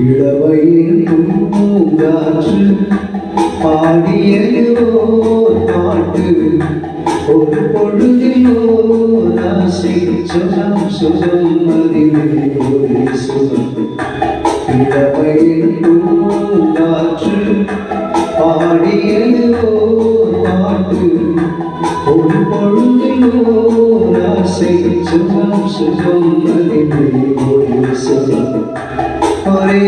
இளவயில் பூங்காற்று பாடியதோ பாட்டு ஒரு பொழுதிலோ ஆசை சுகம் சுகம் அதிலே ஒரு சுகம் இளவயில் பூங்காற்று பாடியதோ பாட்டு ஒரு பொழுதிலோ ஆசை சுகம் சுகம் அதிலே ஒரு சுகம் ஒரே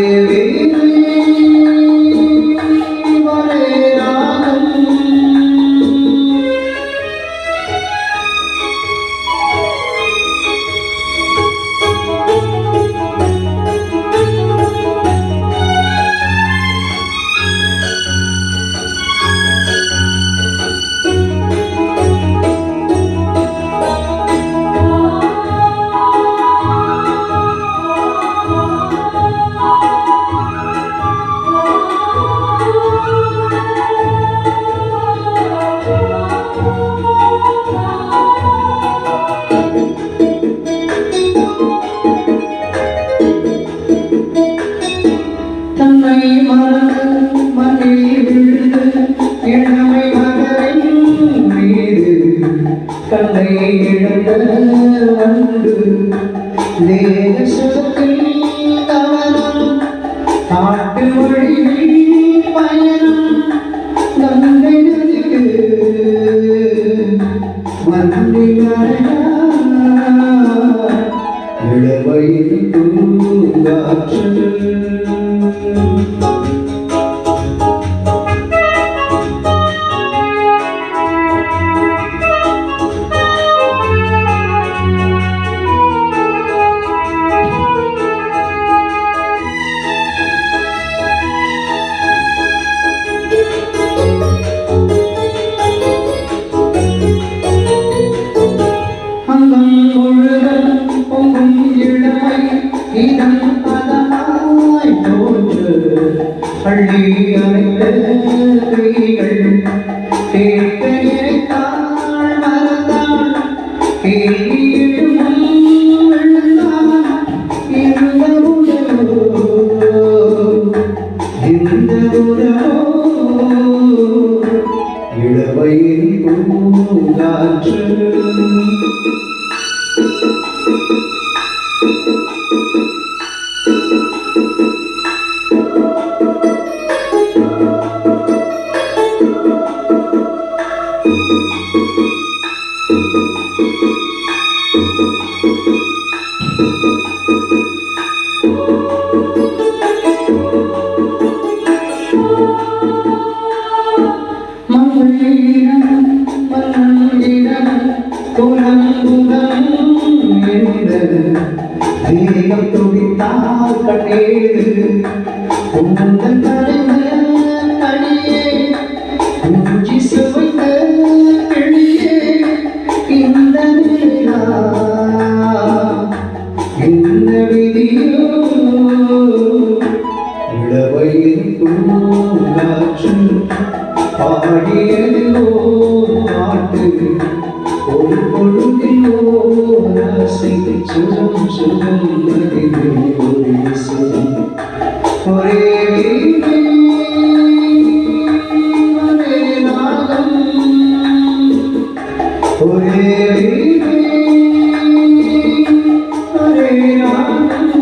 கண்ணை இழந்த வந்து தேக சுகத்தில் கவனம் காட்டு வழியில் பயணம் கங்கை நதிக்கு இளவயில் பூங்காற்று பள்ளி அறைந்த கைகள் கேட்க நினைத்தாள் மறந்தாள் கேள்வியிடும் இந்த உறவோ இளவயில் பூங்காற்று தேகம் துடித்தால் கண்ணீர் உங்கள் கரைந்த கனியே மூஞ்சி சுவைத்த கிளியே இந்த நிலா இந்த விதியோ இளவயில் பூங்காற்று பாடியதோ பாட்டு ஒரு பொழுதிலோ ஆசை சுகம் சுகம் அதிலே ஒரே சுகம் ஒரே ஒரே நாகம் ஒரே ஒரே நாகம்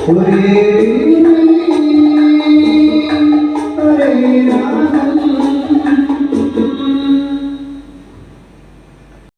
ஒரே